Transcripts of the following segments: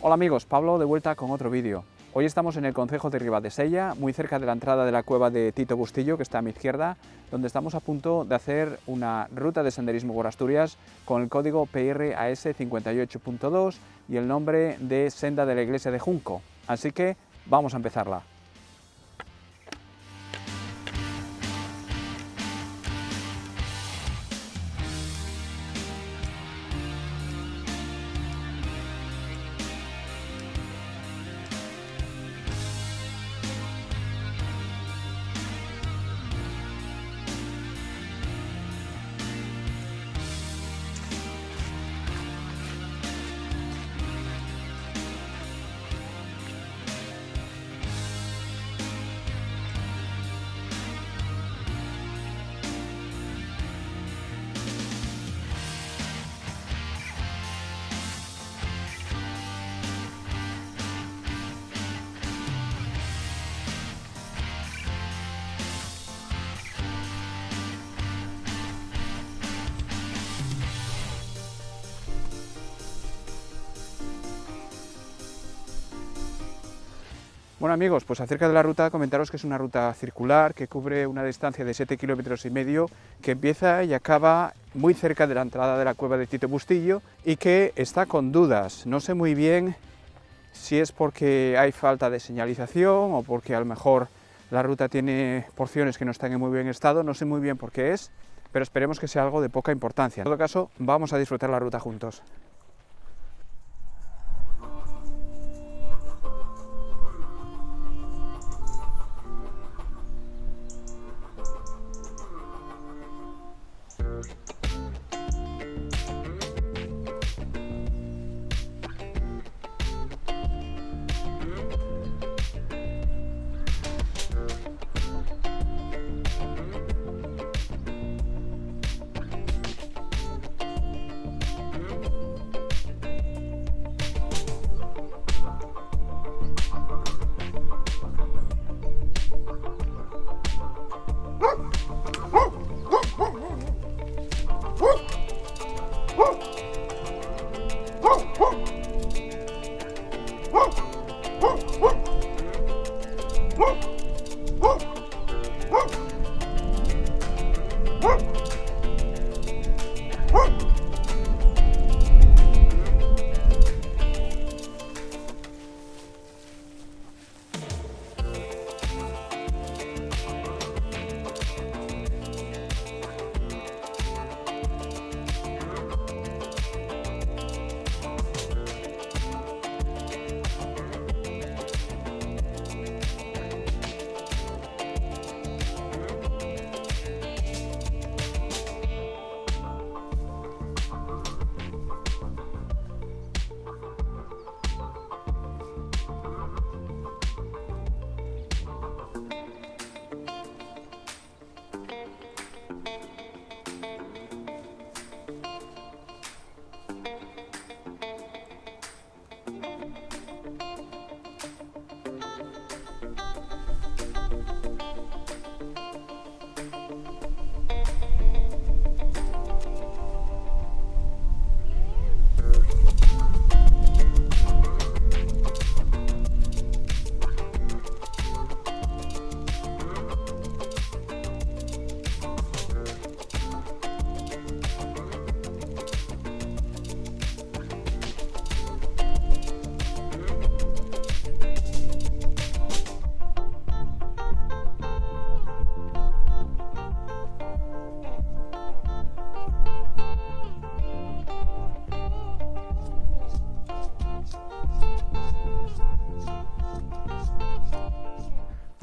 Hola amigos, Pablo de vuelta con otro vídeo. Hoy estamos en el concejo de Ribadesella, muy cerca de la entrada de la cueva de Tito Bustillo, que está a mi izquierda, donde estamos a punto de hacer una ruta de senderismo por Asturias con el código PRAS 58.2 y el nombre de Senda de la Iglesia de Junco. Así que vamos a empezarla. Bueno amigos, pues acerca de la ruta comentaros que es una ruta circular que cubre una distancia de 7,5 kilómetros, que empieza y acaba muy cerca de la entrada de la cueva de Tito Bustillo y que está con dudas. No sé muy bien si es porque hay falta de señalización o porque a lo mejor la ruta tiene porciones que no están en muy buen estado, no sé muy bien por qué es, pero esperemos que sea algo de poca importancia. En todo caso, vamos a disfrutar la ruta juntos.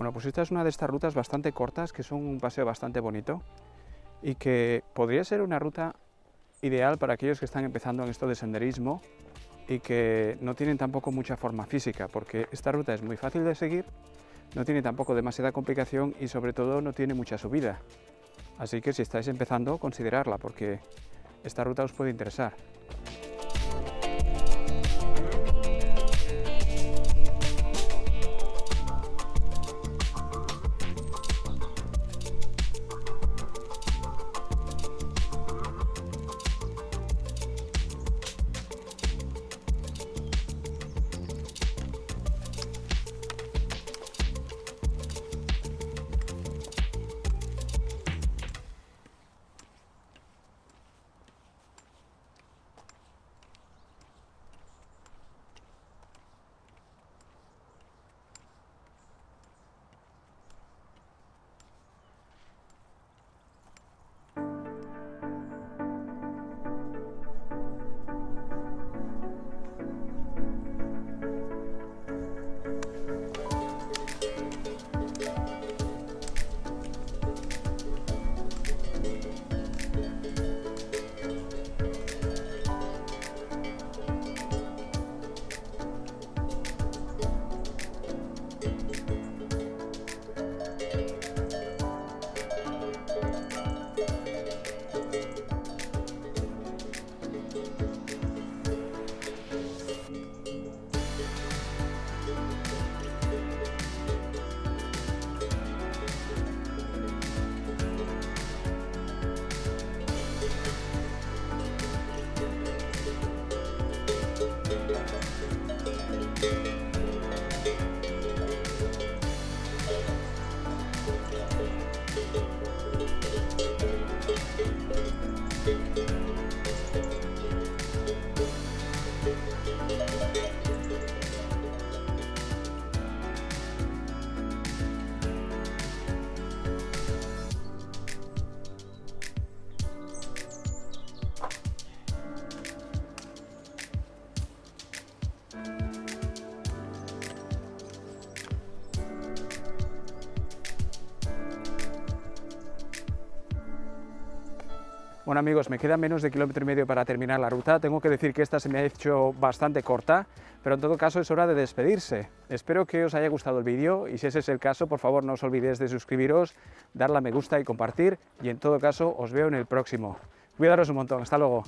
Bueno, pues esta es una de estas rutas bastante cortas, que son un paseo bastante bonito y que podría ser una ruta ideal para aquellos que están empezando en esto de senderismo y que no tienen tampoco mucha forma física, porque esta ruta es muy fácil de seguir, no tiene tampoco demasiada complicación y sobre todo no tiene mucha subida. Así que si estáis empezando, considerarla, porque esta ruta os puede interesar. Bueno amigos, me queda menos de 1,5 kilómetros para terminar la ruta. Tengo que decir que esta se me ha hecho bastante corta, pero en todo caso es hora de despedirse. Espero que os haya gustado el vídeo y si ese es el caso, por favor no os olvidéis de suscribiros, darle a me gusta y compartir, y en todo caso os veo en el próximo. Cuidaros un montón, hasta luego.